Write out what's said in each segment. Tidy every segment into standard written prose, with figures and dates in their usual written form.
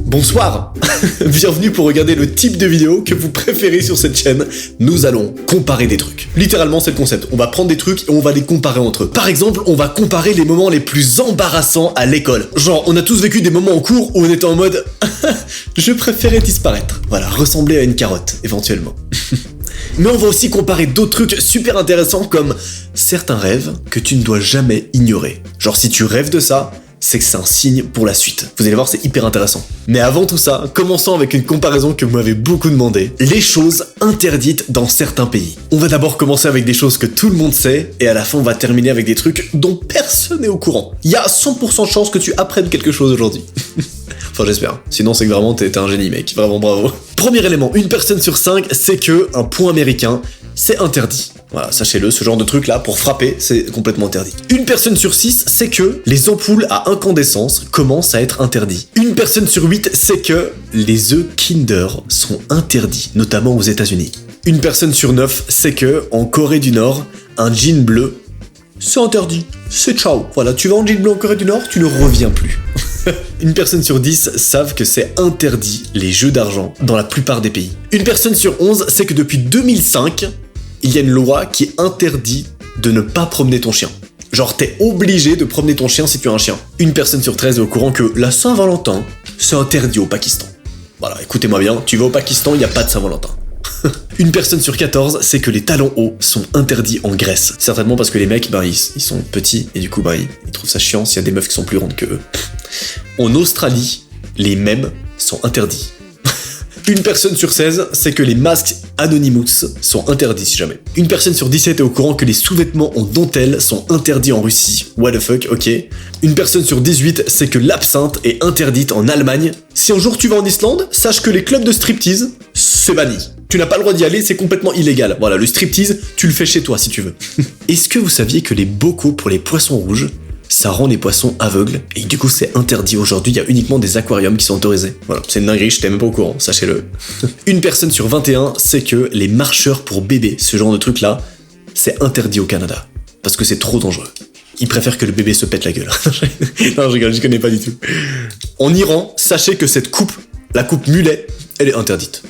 Bonsoir. Bienvenue pour regarder le type de vidéo que vous préférez sur cette chaîne. Nous allons comparer des trucs. Littéralement, c'est le concept. On va prendre des trucs et on va les comparer entre eux. Par exemple, on va comparer les moments les plus embarrassants à l'école. Genre, on a tous vécu des moments en cours où on était en mode je préférais disparaître. Voilà, ressembler à une carotte, éventuellement. Mais on va aussi comparer d'autres trucs super intéressants comme certains rêves que tu ne dois jamais ignorer. Genre, si tu rêves de ça, c'est que c'est un signe pour la suite. Vous allez voir, c'est hyper intéressant. Mais avant tout ça, commençons avec une comparaison que vous m'avez beaucoup demandé. Les choses interdites dans certains pays. On va d'abord commencer avec des choses que tout le monde sait, et à la fin, on va terminer avec des trucs dont personne n'est au courant. Il y a 100% de chances que tu apprennes quelque chose aujourd'hui. Enfin, j'espère. Sinon, c'est que vraiment, t'es un génie, mec. Vraiment bravo. Premier élément, une personne sur 5 sait que un point américain, c'est interdit. Voilà, sachez-le, ce genre de truc là, pour frapper, c'est complètement interdit. Une personne sur 6 sait que les ampoules à incandescence commencent à être interdits. Une personne sur 8 sait que les œufs Kinder sont interdits, notamment aux États-Unis. Une personne sur 9 sait que, en Corée du Nord, un jean bleu, c'est interdit. C'est ciao. Voilà, tu vas en jean bleu en Corée du Nord, tu ne reviens plus. Une personne sur 10 savent que c'est interdit les jeux d'argent dans la plupart des pays. Une personne sur 11 sait que depuis 2005, il y a une loi qui interdit de ne pas promener ton chien. Genre, t'es obligé de promener ton chien si tu as un chien. Une personne sur 13 est au courant que la Saint-Valentin, c'est interdit au Pakistan. Voilà, écoutez-moi bien, tu vas au Pakistan, il n'y a pas de Saint-Valentin. Une personne sur 14 sait que les talons hauts sont interdits en Grèce. Certainement parce que les mecs, ils sont petits, et du coup, ils trouvent ça chiant s'il y a des meufs qui sont plus rondes que eux. En Australie, les mèmes sont interdits. Une personne sur 16 sait que les masques Anonymous sont interdits si jamais. Une personne sur 17 est au courant que les sous-vêtements en dentelle sont interdits en Russie. What the fuck, ok. Une personne sur 18 sait que l'absinthe est interdite en Allemagne. Si un jour tu vas en Islande, sache que les clubs de striptease, c'est banni. Tu n'as pas le droit d'y aller, c'est complètement illégal. Voilà, le striptease, tu le fais chez toi si tu veux. Est-ce que vous saviez que les bocaux pour les poissons rouges, ça rend les poissons aveugles, et du coup c'est interdit aujourd'hui, il y a uniquement des aquariums qui sont autorisés. Voilà, c'est une dinguerie, j'étais même pas au courant, sachez-le. Une personne sur 21 sait que les marcheurs pour bébés, ce genre de truc là, c'est interdit au Canada, parce que c'est trop dangereux. Ils préfèrent que le bébé se pète la gueule. Non, je rigole, je connais pas du tout. En Iran, sachez que cette coupe, la coupe mulet, elle est interdite.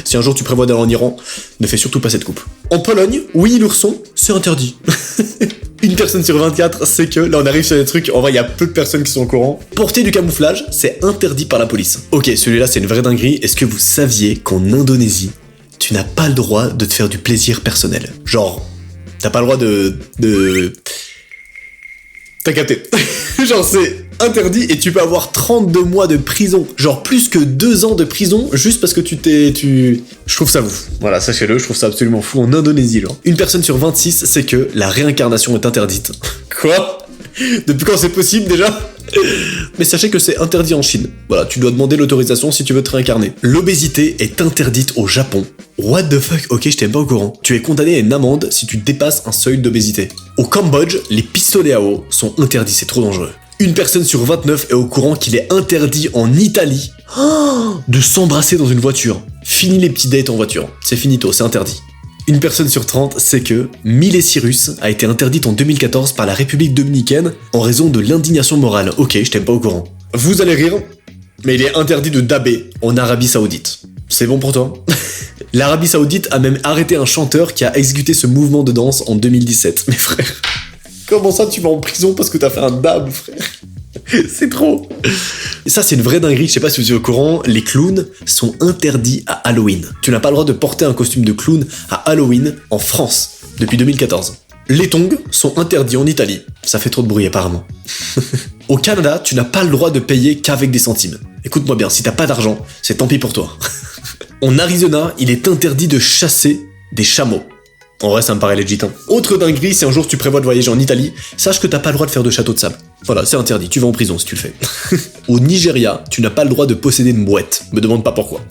Si un jour tu prévois d'aller en Iran, ne fais surtout pas cette coupe. En Pologne, oui, l'ourson, c'est interdit. Une personne sur 24 sait que, là on arrive sur des trucs, en vrai il y a peu de personnes qui sont au courant. Porter du camouflage, c'est interdit par la police. Ok, celui-là c'est une vraie dinguerie. Est-ce que vous saviez qu'en Indonésie, tu n'as pas le droit de te faire du plaisir personnel? Genre, t'as pas le droit de... T'as capté. Genre c'est interdit et tu peux avoir 32 mois de prison. Genre plus que 2 ans de prison juste parce que Je trouve ça fou. Voilà, sachez-le, je trouve ça absolument fou en Indonésie, genre. Une personne sur 26 sait que la réincarnation est interdite. Quoi? Depuis quand c'est possible déjà? Mais sachez que c'est interdit en Chine. Voilà, tu dois demander l'autorisation si tu veux te réincarner. L'obésité est interdite au Japon. What the fuck? Ok, je t'ai pas au courant. Tu es condamné à une amende si tu dépasses un seuil d'obésité. Au Cambodge, les pistolets à eau sont interdits, c'est trop dangereux. Une personne sur 29 est au courant qu'il est interdit en Italie de s'embrasser dans une voiture. Fini les petits dates en voiture. C'est finito, c'est interdit. Une personne sur 30 sait que Miley Cyrus a été interdite en 2014 par la République dominicaine en raison de l'indignation morale. Ok, je t'aime pas au courant. Vous allez rire, mais il est interdit de dabber en Arabie Saoudite. C'est bon pour toi? L'Arabie Saoudite a même arrêté un chanteur qui a exécuté ce mouvement de danse en 2017. Mais frère, comment ça tu vas en prison parce que t'as fait un dab, frère? C'est trop. Et ça c'est une vraie dinguerie, je sais pas si vous êtes au courant, les clowns sont interdits à Halloween. Tu n'as pas le droit de porter un costume de clown à Halloween en France depuis 2014. Les tongs sont interdits en Italie. Ça fait trop de bruit apparemment. Au Canada, tu n'as pas le droit de payer qu'avec des centimes. Écoute-moi bien, si t'as pas d'argent, c'est tant pis pour toi. En Arizona, il est interdit de chasser des chameaux. En vrai, ça me paraît legit. Autre dinguerie, si un jour tu prévois de voyager en Italie, sache que t'as pas le droit de faire de château de sable. Voilà, c'est interdit, tu vas en prison si tu le fais. Au Nigeria, tu n'as pas le droit de posséder une brouette. Me demande pas pourquoi.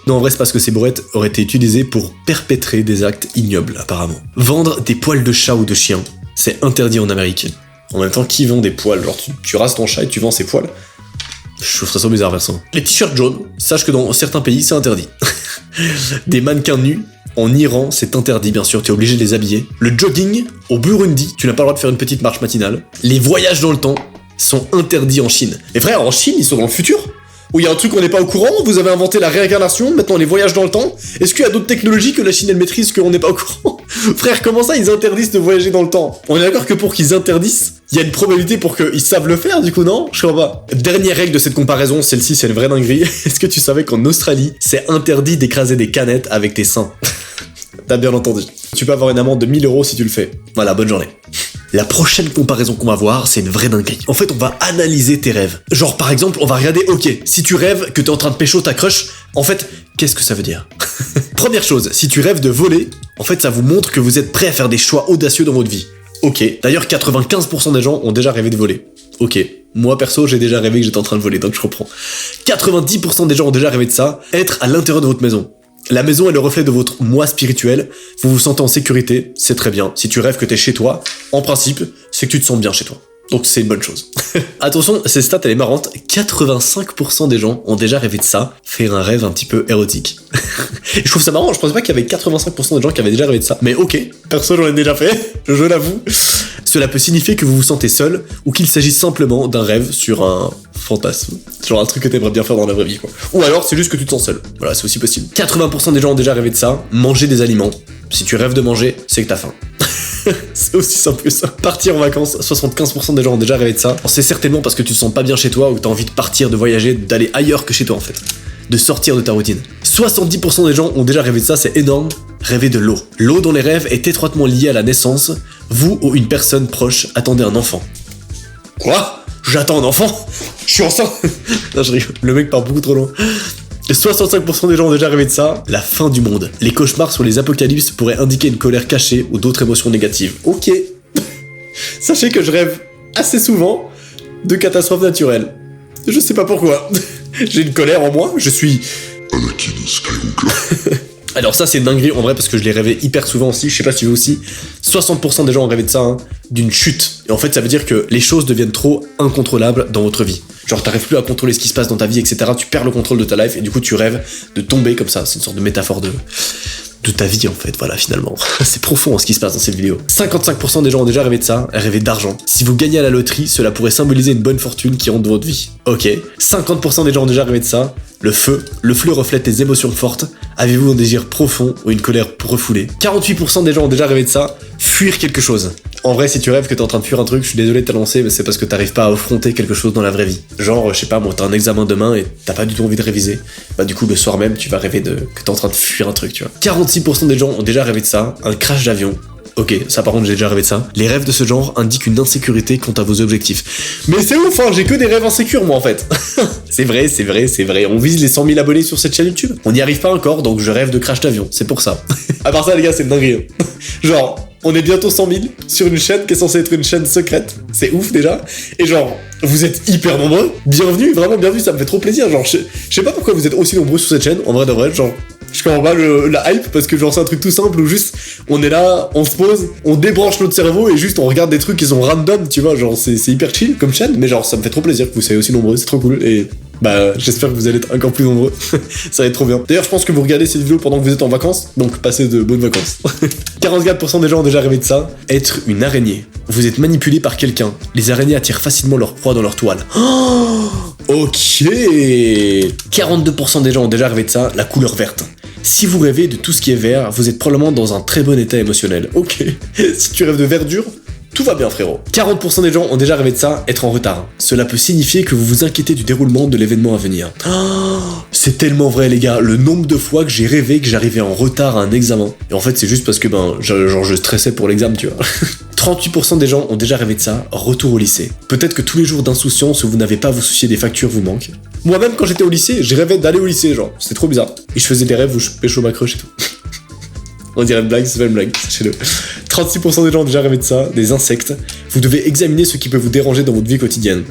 Non, en vrai, c'est parce que ces brouettes auraient été utilisées pour perpétrer des actes ignobles, apparemment. Vendre des poils de chat ou de chien, c'est interdit en Amérique. En même temps, qui vend des poils? Genre, tu rases ton chat et tu vends ses poils? Je trouve ça bizarre, versant. Les t-shirts jaunes, sache que dans certains pays, c'est interdit. Des mannequins nus, en Iran, c'est interdit, bien sûr, t'es obligé de les habiller. Le jogging, au Burundi, tu n'as pas le droit de faire une petite marche matinale. Les voyages dans le temps sont interdits en Chine. Les frères, en Chine, ils sont dans le futur? Ou il y a un truc qu'on n'est pas au courant? Vous avez inventé la réincarnation, maintenant les voyages dans le temps? Est-ce qu'il y a d'autres technologies que la Chine elle maîtrise qu'on n'est pas au courant? Frère, comment ça ils interdisent de voyager dans le temps? On est d'accord que pour qu'ils interdisent, il y a une probabilité pour qu'ils savent le faire du coup, non? Je crois pas. Dernière règle de cette comparaison, celle-ci c'est une vraie dinguerie. Est-ce que tu savais qu'en Australie, c'est interdit d'écraser des canettes avec tes seins? T'as bien entendu. Tu peux avoir une amende de 1000 € si tu le fais. Voilà, bonne journée. La prochaine comparaison qu'on va voir, c'est une vraie dinguerie. En fait, on va analyser tes rêves. Genre, par exemple, on va regarder, ok, si tu rêves que t'es en train de pécho ta crush, en fait, qu'est-ce que ça veut dire? Première chose, si tu rêves de voler, en fait, ça vous montre que vous êtes prêt à faire des choix audacieux dans votre vie. Ok. D'ailleurs, 95% des gens ont déjà rêvé de voler. Ok. Moi, perso, j'ai déjà rêvé que j'étais en train de voler, donc je comprends. 90% des gens ont déjà rêvé de ça, être à l'intérieur de votre maison. La maison est le reflet de votre moi spirituel, vous vous sentez en sécurité, c'est très bien. Si tu rêves que t'es chez toi, en principe, c'est que tu te sens bien chez toi. Donc c'est une bonne chose. Attention, cette stat elle est marrante, 85% des gens ont déjà rêvé de ça, faire un rêve un petit peu érotique. Et je trouve ça marrant, je pensais pas qu'il y avait 85% de gens qui avaient déjà rêvé de ça. Mais ok, perso j'en ai déjà fait, je l'avoue. Cela peut signifier que vous vous sentez seul, ou qu'il s'agit simplement d'un rêve sur un fantasme. Genre un truc que t'aimerais bien faire dans la vraie vie, quoi. Ou alors c'est juste que tu te sens seul. Voilà, c'est aussi possible. 80% des gens ont déjà rêvé de ça, manger des aliments. Si tu rêves de manger, c'est que t'as faim. C'est aussi simple que ça. Partir en vacances, 75% des gens ont déjà rêvé de ça. C'est certainement parce que tu te sens pas bien chez toi ou que t'as envie de partir, de voyager, d'aller ailleurs que chez toi en fait. De sortir de ta routine. 70% des gens ont déjà rêvé de ça, c'est énorme. Rêver de l'eau. L'eau dans les rêves est étroitement liée à la naissance. Vous ou une personne proche attendez un enfant. Quoi? J'attends un enfant? Je suis enceinte? Non, je rigole. Le mec part beaucoup trop loin. 65% des gens ont déjà rêvé de ça, la fin du monde. Les cauchemars sur les apocalypses pourraient indiquer une colère cachée ou d'autres émotions négatives. Ok. Sachez que je rêve assez souvent de catastrophes naturelles. Je sais pas pourquoi. J'ai une colère en moi, je suis... Anakin Skywalker. Alors ça c'est une dinguerie en vrai parce que je l'ai rêvé hyper souvent aussi, je sais pas si vous aussi. 60% des gens ont rêvé de ça, hein, d'une chute. Et en fait ça veut dire que les choses deviennent trop incontrôlables dans votre vie. Genre t'arrives plus à contrôler ce qui se passe dans ta vie, etc. Tu perds le contrôle de ta life et du coup tu rêves de tomber comme ça. C'est une sorte de métaphore de ta vie en fait, voilà finalement. C'est profond ce qui se passe dans cette vidéo. 55% des gens ont déjà rêvé de ça, rêvé d'argent. Si vous gagnez à la loterie, cela pourrait symboliser une bonne fortune qui rentre dans votre vie. Ok. 50% des gens ont déjà rêvé de ça. Le feu. Le feu reflète des émotions fortes. Avez-vous un désir profond ou une colère refoulée? 48% des gens ont déjà rêvé de ça. Fuir quelque chose. En vrai, si tu rêves que t'es en train de fuir un truc, je suis désolé de t'annoncer, mais c'est parce que t'arrives pas à affronter quelque chose dans la vraie vie. Genre, je sais pas, moi, t'as un examen demain et t'as pas du tout envie de réviser. Bah du coup, le soir même, tu vas rêver que t'es en train de fuir un truc, tu vois. 46% des gens ont déjà rêvé de ça. Un crash d'avion. Ok, ça par contre j'ai déjà rêvé de ça. Les rêves de ce genre indiquent une insécurité quant à vos objectifs. Mais c'est ouf, hein, j'ai que des rêves insécures moi en fait. C'est vrai, c'est vrai, c'est vrai. On vise les 100 000 abonnés sur cette chaîne YouTube. On n'y arrive pas encore, donc je rêve de crash d'avion, c'est pour ça. À part ça les gars, c'est une dinguerie. Genre, on est bientôt 100 000 sur une chaîne qui est censée être une chaîne secrète. C'est ouf déjà. Et genre, vous êtes hyper nombreux. Bienvenue, vraiment bienvenue, ça me fait trop plaisir. Genre, je sais pas pourquoi vous êtes aussi nombreux sur cette chaîne, en vrai de vrai, genre... Je comprends pas la hype parce que genre c'est un truc tout simple où juste on est là, on se pose, on débranche notre cerveau et juste on regarde des trucs qui sont random, tu vois, genre c'est hyper chill comme chaîne, mais genre ça me fait trop plaisir que vous soyez aussi nombreux, c'est trop cool et bah j'espère que vous allez être encore plus nombreux, ça va être trop bien. D'ailleurs je pense que vous regardez cette vidéo pendant que vous êtes en vacances, donc passez de bonnes vacances. 44% des gens ont déjà rêvé de ça, être une araignée. Vous êtes manipulé par quelqu'un, les araignées attirent facilement leur proie dans leur toile. Oh, ok. 42% des gens ont déjà rêvé de ça, la couleur verte. Si vous rêvez de tout ce qui est vert, vous êtes probablement dans un très bon état émotionnel. Ok. Si tu rêves de verdure, tout va bien frérot. 40% des gens ont déjà rêvé de ça, être en retard. Cela peut signifier que vous vous inquiétez du déroulement de l'événement à venir. Oh, c'est tellement vrai les gars, le nombre de fois que j'ai rêvé que j'arrivais en retard à un examen. Et en fait c'est juste parce que je stressais pour l'examen, tu vois. 38% des gens ont déjà rêvé de ça, retour au lycée. Peut-être que tous les jours d'insouciance où vous n'avez pas à vous soucier des factures vous manquent. Moi-même quand j'étais au lycée, j'ai rêvé d'aller au lycée, genre, c'était trop bizarre. Et je faisais des rêves où je pécho ma crush et tout. On dirait une blague, c'est pas une blague, sachez-le. 36% des gens ont déjà rêvé de ça, des insectes. Vous devez examiner ce qui peut vous déranger dans votre vie quotidienne.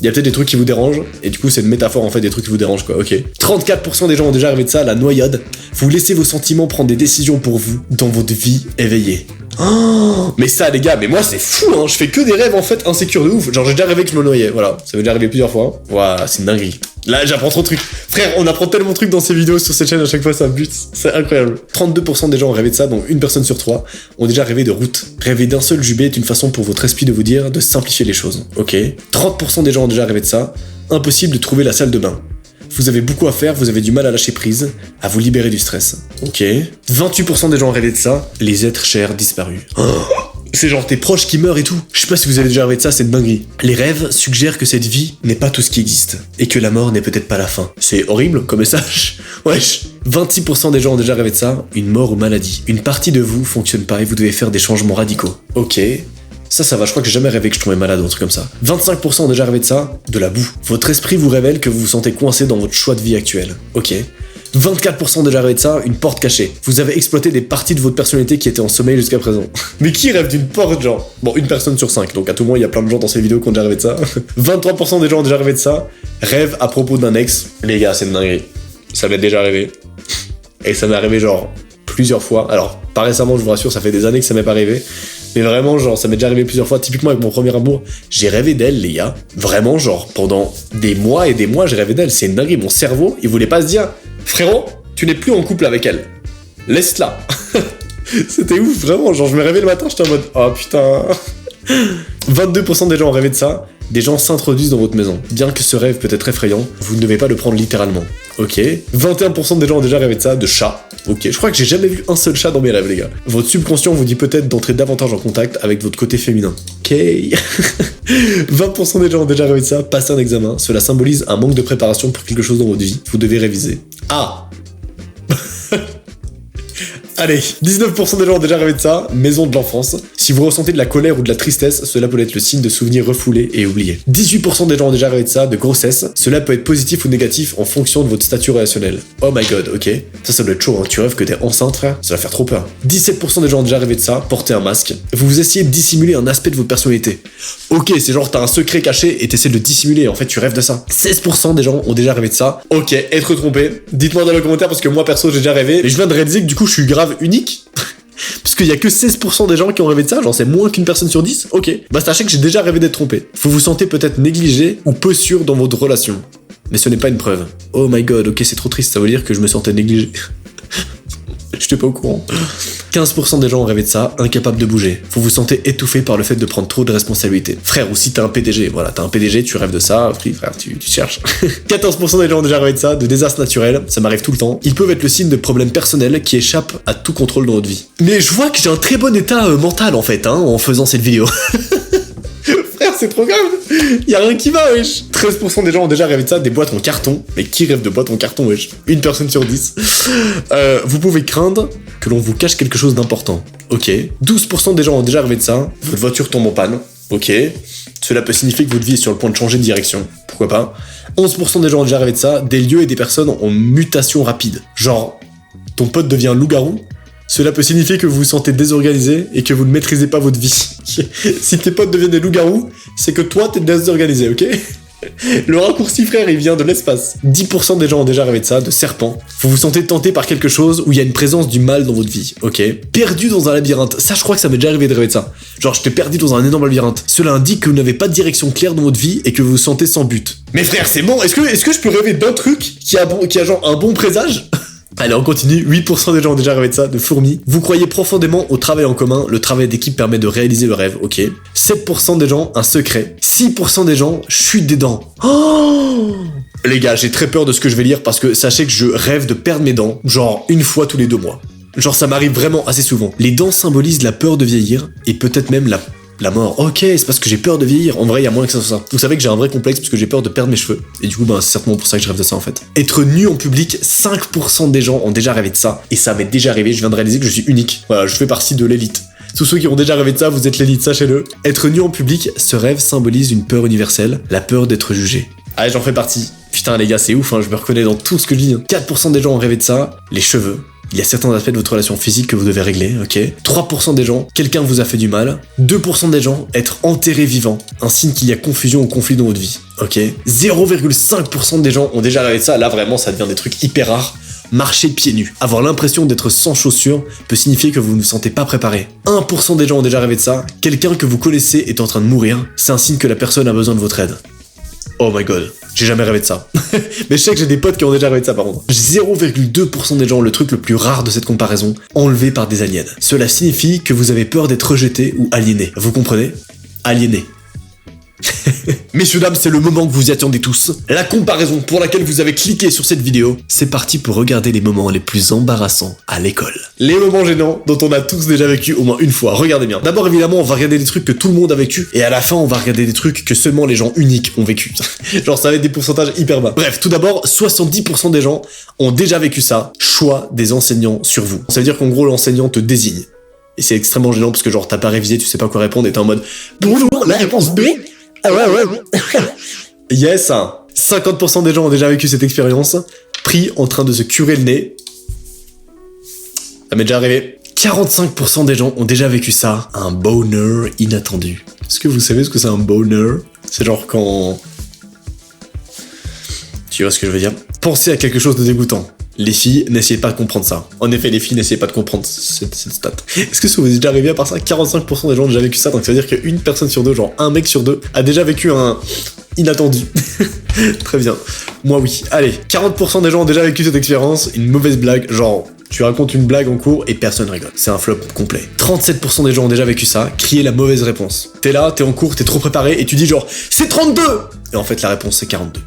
Il y a peut-être des trucs qui vous dérangent, et du coup c'est une métaphore en fait des trucs qui vous dérangent quoi, ok. 34% des gens ont déjà rêvé de ça, la noyade. Vous laissez vos sentiments prendre des décisions pour vous dans votre vie éveillée. Oh, mais ça les gars, mais moi c'est fou hein, je fais que des rêves en fait insécures de ouf. Genre j'ai déjà rêvé que je me noyais, voilà, ça m'est déjà arrivé plusieurs fois. Voilà, c'est une dinguerie. Là j'apprends trop de trucs. Frère, on apprend tellement de trucs dans ces vidéos sur cette chaîne, à chaque fois ça bute, c'est incroyable. 32% des gens ont rêvé de ça, donc une personne sur 3 ont déjà rêvé de route. Rêver d'un seul jubé est une façon pour votre esprit de vous dire de simplifier les choses, ok. 30% des gens ont déjà rêvé de ça, impossible de trouver la salle de bain. vous avez beaucoup à faire, vous avez du mal à lâcher prise, à vous libérer du stress. Ok. 28% des gens ont rêvé de ça, les êtres chers disparus. Oh, c'est genre tes proches qui meurent et tout. Je sais pas si vous avez déjà rêvé de ça, c'est une dinguerie. Les rêves suggèrent que cette vie n'est pas tout ce qui existe, et que la mort n'est peut-être pas la fin. C'est horrible comme message. Wesh. 26% des gens ont déjà rêvé de ça, une mort ou maladie. Une partie de vous fonctionne pas et vous devez faire des changements radicaux. Ok. Ça va, je crois que j'ai jamais rêvé que je tombais malade ou un truc comme ça. 25% ont déjà rêvé de ça, de la boue. Votre esprit vous révèle que vous vous sentez coincé dans votre choix de vie actuel. Ok. 24% ont déjà rêvé de ça, une porte cachée. Vous avez exploité des parties de votre personnalité qui étaient en sommeil jusqu'à présent. Mais qui rêve d'une porte, genre? Bon, une personne sur 5, donc à tout moment, il y a plein de gens dans ces vidéos qui ont déjà rêvé de ça. 23% des gens ont déjà rêvé de ça. Rêve à propos d'un ex. Les gars, c'est une dinguerie. Ça m'est déjà arrivé. Et ça m'est arrivé genre plusieurs fois. Alors, pas récemment, je vous rassure, ça fait des années que ça m'est pas arrivé. Mais vraiment, genre, ça m'est déjà arrivé plusieurs fois. Typiquement, avec mon premier amour, j'ai rêvé d'elle, les gars. Vraiment, genre, pendant des mois et des mois, j'ai rêvé d'elle. C'est une dinguerie. Mon cerveau, il voulait pas se dire, frérot, tu n'es plus en couple avec elle. Laisse-la. C'était ouf, vraiment. Genre, je me réveillais le matin, j'étais en mode, oh putain. 22% des gens ont rêvé de ça. Des gens s'introduisent dans votre maison. Bien que ce rêve peut être effrayant, vous ne devez pas le prendre littéralement. Ok. 21% des gens ont déjà rêvé de ça, de chat. Ok. Je crois que j'ai jamais vu un seul chat dans mes rêves, les gars. Votre subconscient vous dit peut-être d'entrer davantage en contact avec votre côté féminin. Ok. 20% des gens ont déjà rêvé de ça, passer un examen. Cela symbolise un manque de préparation pour quelque chose dans votre vie. Vous devez réviser. Ah. Allez, 19% des gens ont déjà rêvé de ça, maison de l'enfance. Si vous ressentez de la colère ou de la tristesse, cela peut être le signe de souvenirs refoulés et oubliés. 18% des gens ont déjà rêvé de ça, de grossesse. Cela peut être positif ou négatif en fonction de votre statut relationnel. Oh my god, ok. Ça doit être chaud, hein. Tu rêves que t'es enceinte, frère? Ça va faire trop peur. 17% des gens ont déjà rêvé de ça, porter un masque. Vous essayez de dissimuler un aspect de votre personnalité. Ok, c'est genre t'as un secret caché et t'essaies de le dissimuler, en fait tu rêves de ça. 16% des gens ont déjà rêvé de ça. Ok, être trompé. Dites-moi dans les commentaires parce que moi perso j'ai déjà rêvé. Et je viens de réaliser que du coup je suis grave unique. Parce qu'il y a que 16% des gens qui ont rêvé de ça, genre c'est moins qu'une personne sur 10. Ok, bah sachez que j'ai déjà rêvé d'être trompé. Vous vous sentez peut-être négligé ou peu sûr dans votre relation. Mais ce n'est pas une preuve. Oh my god, ok c'est trop triste, ça veut dire que je me sentais négligé. J'étais pas au courant. 15% des gens ont rêvé de ça, incapables de bouger. Vous vous sentez étouffé par le fait de prendre trop de responsabilités. Frère, ou si t'as un PDG, voilà, t'as un PDG, tu rêves de ça, frère, tu cherches. 14% des gens ont déjà rêvé de ça, de désastres naturels, ça m'arrive tout le temps. Ils peuvent être le signe de problèmes personnels qui échappent à tout contrôle dans notre vie. Mais je vois que j'ai un très bon état mental en fait, hein, en faisant cette vidéo. Frère, c'est trop grave. Y'a rien qui va, wesh. 13% des gens ont déjà rêvé de ça, des boîtes en carton. Mais qui rêve de boîtes en carton, wesh? Une personne sur 10. Vous pouvez craindre que l'on vous cache quelque chose d'important. Ok. 12% des gens ont déjà rêvé de ça. Votre voiture tombe en panne. Ok. Cela peut signifier que votre vie est sur le point de changer de direction. Pourquoi pas? 11% des gens ont déjà rêvé de ça. Des lieux et des personnes en mutation rapide. Genre, ton pote devient loup-garou. Cela peut signifier que vous vous sentez désorganisé et que vous ne maîtrisez pas votre vie. Si tes potes deviennent des loups-garous, c'est que toi t'es désorganisé, ok? Le raccourci, frère, il vient de l'espace. 10% des gens ont déjà rêvé de ça, de serpents. Vous vous sentez tenté par quelque chose où il y a une présence du mal dans votre vie, ok? Perdu dans un labyrinthe. Ça, je crois que ça m'est déjà arrivé de rêver de ça. Genre, j'étais perdu dans un énorme labyrinthe. Cela indique que vous n'avez pas de direction claire dans votre vie et que vous vous sentez sans but. Mais frère, c'est bon. Est-ce que je peux rêver d'un truc qui a genre un bon présage? Allez, on continue. 8% des gens ont déjà rêvé de ça, de fourmis. Vous croyez profondément au travail en commun. Le travail d'équipe permet de réaliser le rêve, ok. 7% des gens, un secret. 6% des gens, chute des dents. Oh les gars, j'ai très peur de ce que je vais lire parce que sachez que je rêve de perdre mes dents, genre une fois tous les 2 mois. Genre ça m'arrive vraiment assez souvent. Les dents symbolisent la peur de vieillir et peut-être même la mort. Ok, c'est parce que j'ai peur de vieillir. En vrai, il y a moins que ça soit ça. Vous savez que j'ai un vrai complexe parce que j'ai peur de perdre mes cheveux. Et du coup, c'est certainement pour ça que je rêve de ça en fait. Être nu en public, 5% des gens ont déjà rêvé de ça. Et ça m'est déjà arrivé, je viens de réaliser que je suis unique. Voilà, je fais partie de l'élite. Tous ceux qui ont déjà rêvé de ça, vous êtes l'élite, sachez-le. Être nu en public, ce rêve symbolise une peur universelle, la peur d'être jugé. Allez, j'en fais partie. Putain les gars, c'est ouf, hein, je me reconnais dans tout ce que je lis. 4% des gens ont rêvé de ça, les cheveux. Il y a certains aspects de votre relation physique que vous devez régler, ok. 3% des gens, quelqu'un vous a fait du mal. 2% des gens, être enterré vivant. Un signe qu'il y a confusion ou conflit dans votre vie, ok. 0,5% des gens ont déjà rêvé de ça. Là, vraiment, ça devient des trucs hyper rares. Marcher pieds nus. Avoir l'impression d'être sans chaussures peut signifier que vous ne vous sentez pas préparé. 1% des gens ont déjà rêvé de ça. Quelqu'un que vous connaissez est en train de mourir. C'est un signe que la personne a besoin de votre aide. Oh my god, j'ai jamais rêvé de ça. Mais je sais que j'ai des potes qui ont déjà rêvé de ça par contre. 0,2% des gens, le truc le plus rare de cette comparaison, enlevé par des aliens. Cela signifie que vous avez peur d'être rejeté ou aliéné. Vous comprenez? Aliéné. Messieurs, dames, c'est le moment que vous y attendez tous. La comparaison pour laquelle vous avez cliqué sur cette vidéo. C'est parti pour regarder les moments les plus embarrassants à l'école. Les moments gênants dont on a tous déjà vécu au moins une fois. Regardez bien. D'abord, évidemment, on va regarder des trucs que tout le monde a vécu. Et à la fin, on va regarder des trucs que seulement les gens uniques ont vécu. Genre, ça va être des pourcentages hyper bas. Bref, tout d'abord, 70% des gens ont déjà vécu ça. Choix des enseignants sur vous. Ça veut dire qu'en gros, l'enseignant te désigne. Et c'est extrêmement gênant parce que genre, t'as pas révisé, tu sais pas quoi répondre et t'es en mode « Bonjour, la réponse B !» Ah ouais. Yes, 50% des gens ont déjà vécu cette expérience, pris en train de se curer le nez. Ça m'est déjà arrivé. 45% des gens ont déjà vécu ça, un boner inattendu. Est-ce que vous savez ce que c'est un boner? C'est genre quand... Tu vois ce que je veux dire? Pensez à quelque chose de dégoûtant. Les filles, n'essayez pas de comprendre ça. En effet, les filles, n'essayez pas de comprendre cette stat. Est-ce que ça vous est déjà arrivé à part ça? 45% des gens ont déjà vécu ça, donc ça veut dire qu'une personne sur deux, genre un mec sur deux, a déjà vécu un inattendu. Très bien. Moi, oui. Allez, 40% des gens ont déjà vécu cette expérience, une mauvaise blague, genre... Tu racontes une blague en cours et personne rigole. C'est un flop complet. 37% des gens ont déjà vécu ça, crier la mauvaise réponse. T'es là, t'es en cours, t'es trop préparé et tu dis genre « C'est 32 !» Et en fait, la réponse, c'est 42.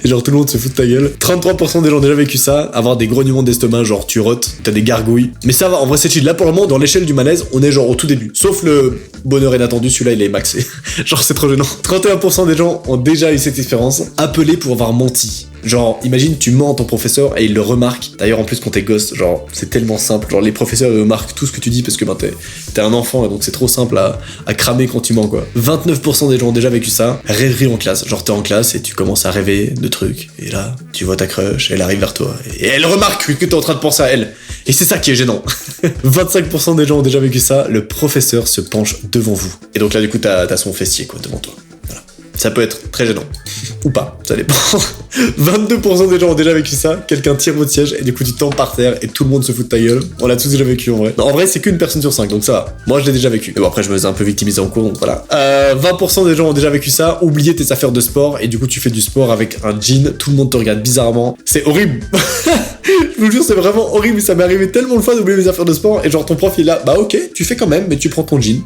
Et genre tout le monde se fout de ta gueule. 33% des gens ont déjà vécu ça, avoir des grognements d'estomac, genre tu rotes, t'as des gargouilles. Mais ça va, en vrai c'est chill. Là pour le moment, dans l'échelle du malaise, on est genre au tout début. Sauf le bonheur inattendu, celui-là il est maxé. Genre c'est trop gênant. 31% des gens ont déjà eu cette expérience, appelés pour avoir menti. Genre, imagine, tu mens à ton professeur et il le remarque. D'ailleurs, en plus, quand t'es gosse, genre, c'est tellement simple. Genre, les professeurs, ils remarquent tout ce que tu dis parce que, ben, t'es un enfant et donc c'est trop simple à cramer quand tu mens, quoi. 29% des gens ont déjà vécu ça. Rêverie en classe. Genre, t'es en classe et tu commences à rêver de trucs. Et là, tu vois ta crush, elle arrive vers toi. Et elle remarque que t'es en train de penser à elle. Et c'est ça qui est gênant. 25% des gens ont déjà vécu ça. Le professeur se penche devant vous. Et donc là, du coup, t'as son fessier, quoi, devant toi. Voilà. Ça peut être très gênant. Ou pas, ça dépend. 22% des gens ont déjà vécu ça. Quelqu'un tire votre siège et du coup tu tombes par terre et tout le monde se fout de ta gueule. On l'a tous déjà vécu en vrai. Non, en vrai, c'est qu'une personne sur 5, donc ça va. Moi, je l'ai déjà vécu. Mais bon, après, je me faisais un peu victimiser en cours, donc voilà. 20% des gens ont déjà vécu ça. Oublier tes affaires de sport et du coup tu fais du sport avec un jean. Tout le monde te regarde bizarrement. C'est horrible. Je vous jure, c'est vraiment horrible. Ça m'est arrivé tellement de fois d'oublier mes affaires de sport et genre ton prof il est là. Bah ok, tu fais quand même, mais tu prends ton jean.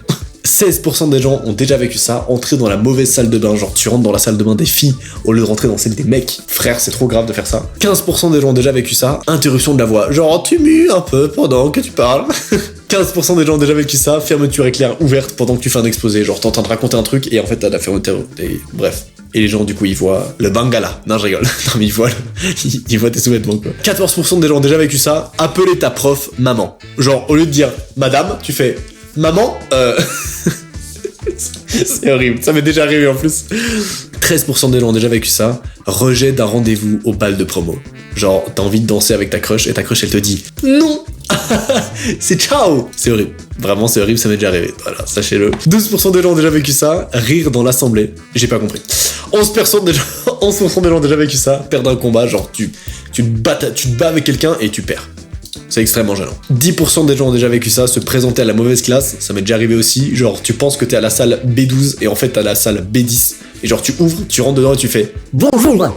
16% des gens ont déjà vécu ça, entrer dans la mauvaise salle de bain, genre tu rentres dans la salle de bain des filles au lieu de rentrer dans celle des mecs. Frère, c'est trop grave de faire ça. 15% des gens ont déjà vécu ça, interruption de la voix, genre tu mues un peu pendant que tu parles. 15% des gens ont déjà vécu ça, fermeture éclair ouverte pendant que tu fais un exposé, genre t'es en train de raconter un truc et en fait t'as la fermeture, et bref. Et les gens du coup ils voient le bangala. Non, je rigole. Non mais ils voient tes sous-vêtements quoi. 14% des gens ont déjà vécu ça, appeler ta prof maman. Genre au lieu de dire madame, tu fais maman, c'est horrible, ça m'est déjà arrivé en plus. 13% des gens ont déjà vécu ça, rejet d'un rendez-vous au bal de promo. Genre, t'as envie de danser avec ta crush et ta crush elle te dit non. C'est ciao. C'est horrible, vraiment c'est horrible, ça m'est déjà arrivé, voilà, sachez-le. 12% des gens ont déjà vécu ça, rire dans l'assemblée, j'ai pas compris. 11% des gens ont déjà vécu ça, perdre un combat, genre tu te bats avec quelqu'un et tu perds. C'est extrêmement gênant. 10% des gens ont déjà vécu ça, se présenter à la mauvaise classe, ça m'est déjà arrivé aussi, genre tu penses que t'es à la salle B12 et en fait t'es à la salle B10, et genre tu ouvres, tu rentres dedans et tu fais « Bonjour !»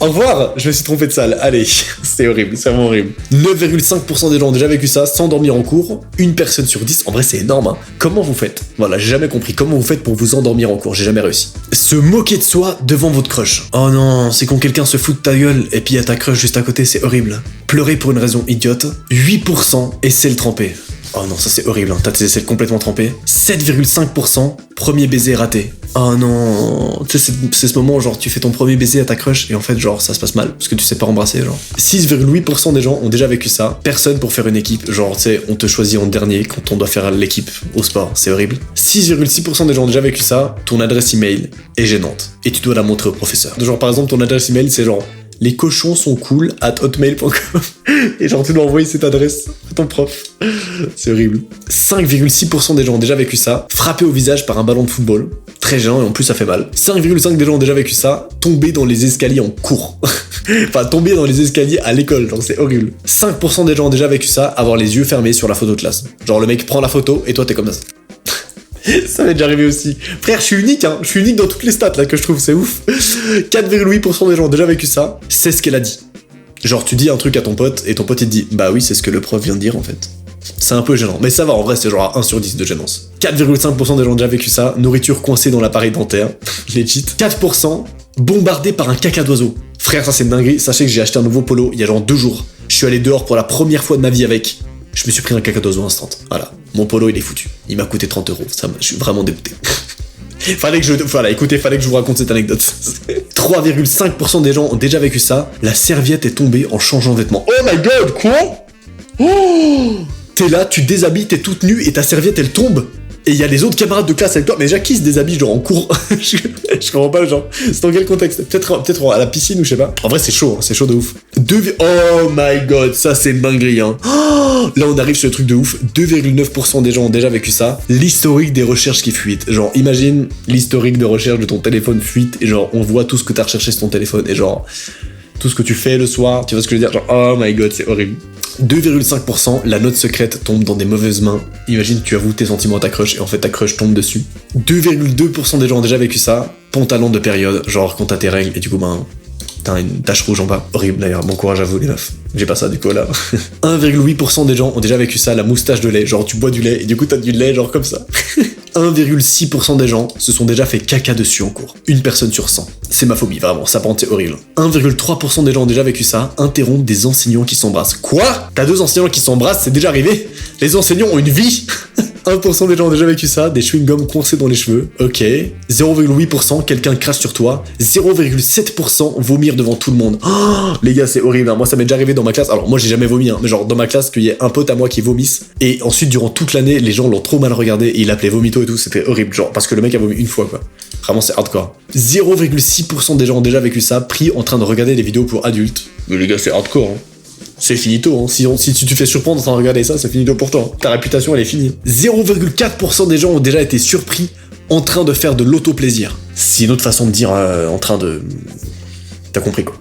Au revoir, je me suis trompé de salle, allez, c'est horrible, c'est vraiment horrible. 9,5% des gens ont déjà vécu ça, s'endormir en cours, une personne sur 10, en vrai c'est énorme, hein. Comment vous faites? Voilà, j'ai jamais compris, comment vous faites pour vous endormir en cours, j'ai jamais réussi. Se moquer de soi devant votre crush. Oh non, c'est quand quelqu'un se fout de ta gueule, et puis y a ta crush juste à côté, c'est horrible. Pleurer pour une raison idiote, 8% essaient le tremper. Oh non, ça c'est horrible, hein. T'as tes aisselles complètement trempées. 7,5% premier baiser raté. Oh non, tu sais, c'est ce moment où genre tu fais ton premier baiser à ta crush et en fait genre ça se passe mal parce que tu sais pas embrasser genre. 6,8% des gens ont déjà vécu ça. Personne pour faire une équipe, genre tu sais, on te choisit en dernier quand on doit faire l'équipe au sport, c'est horrible. 6,6% des gens ont déjà vécu ça. Ton adresse email est gênante et tu dois la montrer au professeur. Genre par exemple ton adresse email c'est genre les cochons sont cool @hotmail.com et genre tu dois envoyer cette adresse à ton prof. C'est horrible. 5,6% des gens ont déjà vécu ça. Frappé au visage par un ballon de football. Très gênant et en plus ça fait mal. 5,5% des gens ont déjà vécu ça. Tomber dans les escaliers en cours. Enfin tomber dans les escaliers à l'école, genre c'est horrible. 5% des gens ont déjà vécu ça. Avoir les yeux fermés sur la photo de classe. Genre le mec prend la photo et toi t'es comme ça. Ça m'est déjà arrivé aussi. Frère, je suis unique, hein. Je suis unique dans toutes les stats là que je trouve, c'est ouf. 4,8% des gens ont déjà vécu ça. C'est ce qu'elle a dit. Genre, tu dis un truc à ton pote et ton pote il te dit bah oui, c'est ce que le prof vient de dire en fait. C'est un peu gênant, mais ça va, en vrai, c'est genre à 1 sur 10 de gênance. 4,5% des gens ont déjà vécu ça, nourriture coincée dans l'appareil dentaire, legit. 4%, bombardé par un caca d'oiseau. Frère, ça c'est une dinguerie, sachez que j'ai acheté un nouveau polo il y a genre 2 jours. Je suis allé dehors pour la première fois de ma vie avec. Je me suis pris un caca d'oiseau instant. Voilà, mon polo il est foutu. Il m'a coûté 30 €, je suis vraiment dégoûté. Fallait que je vous raconte cette anecdote. 3,5% des gens ont déjà vécu ça. La serviette est tombée en changeant de vêtements. Oh my god, quoi? Oh, t'es là, tu te déshabilles, t'es toute nue et ta serviette elle tombe. Et il y a les autres camarades de classe avec toi. Mais déjà, qui se déshabille genre en cours? je comprends pas, genre. C'est dans quel contexte? Peut-être à la piscine ou je sais pas. En vrai, c'est chaud, hein, c'est chaud de ouf. Oh my god, ça c'est une dinguerie, hein. Oh, là, on arrive sur le truc de ouf. 2,9% des gens ont déjà vécu ça. L'historique des recherches qui fuitent. Genre, imagine l'historique de recherche de ton téléphone fuite et genre, on voit tout ce que t'as recherché sur ton téléphone et genre, tout ce que tu fais le soir. Tu vois ce que je veux dire? Genre, oh my god, c'est horrible. 2,5%, la note secrète tombe dans des mauvaises mains. Imagine, tu avoues tes sentiments à ta crush et en fait ta crush tombe dessus. 2,2% des gens ont déjà vécu ça. Pantalon de période, genre quand t'as tes règles et du coup, ben, t'as une tache rouge en bas. Horrible d'ailleurs, bon courage à vous les meufs. J'ai pas ça du coup là. 1,8% des gens ont déjà vécu ça, la moustache de lait. Genre tu bois du lait et du coup t'as du lait genre comme ça. 1,6% des gens se sont déjà fait caca dessus en cours. Une personne sur 100. C'est ma phobie, vraiment, ça pente, c'est horrible. 1,3% des gens ont déjà vécu ça, interrompre des enseignants qui s'embrassent. Quoi? T'as 2 enseignants qui s'embrassent, c'est déjà arrivé? Les enseignants ont une vie. 1% des gens ont déjà vécu ça, des chewing-gums coincés dans les cheveux. Ok. 0,8%, quelqu'un crache sur toi. 0,7%, vomir devant tout le monde. Oh, les gars, c'est horrible, hein. Moi ça m'est déjà arrivé dans ma classe. Alors moi j'ai jamais vomi, hein, mais genre dans ma classe qu'il y ait un pote à moi qui vomisse. Et ensuite durant toute l'année, les gens l'ont trop mal regardé et il l'appelait vomito et tout, c'était horrible. Genre parce que le mec a vomi une fois quoi. Vraiment c'est hardcore. 0,6% des gens ont déjà vécu ça, pris en train de regarder des vidéos pour adultes. Mais les gars, c'est hardcore, hein. C'est finito, hein. Si tu te fais surprendre en train de regarder ça, c'est finito pour toi. Ta réputation, elle est finie. 0,4% des gens ont déjà été surpris en train de faire de l'auto-plaisir. C'est une autre façon de dire en train de... T'as compris, quoi.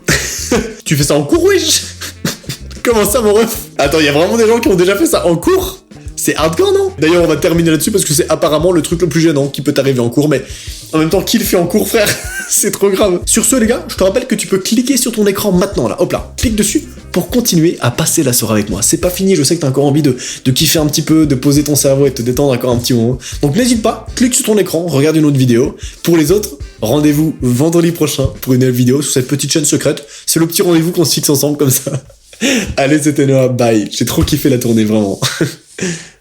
Tu fais ça en cours, wesh? Comment ça, mon ref? Attends, y a vraiment des gens qui ont déjà fait ça en cours? C'est hardcore, non? D'ailleurs, on va terminer là-dessus parce que c'est apparemment le truc le plus gênant qui peut t'arriver en cours, mais en même temps, qui le fait en cours, frère? C'est trop grave. Sur ce, les gars, je te rappelle que tu peux cliquer sur ton écran maintenant, là. Hop là, clique dessus pour continuer à passer la soirée avec moi. C'est pas fini, je sais que t'as encore envie de kiffer un petit peu, de poser ton cerveau et de te détendre encore un petit moment. Donc n'hésite pas, clique sur ton écran, regarde une autre vidéo. Pour les autres, rendez-vous vendredi prochain pour une nouvelle vidéo sur cette petite chaîne secrète. C'est le petit rendez-vous qu'on se fixe ensemble comme ça. Allez, c'était Noah, bye. J'ai trop kiffé la tournée, vraiment.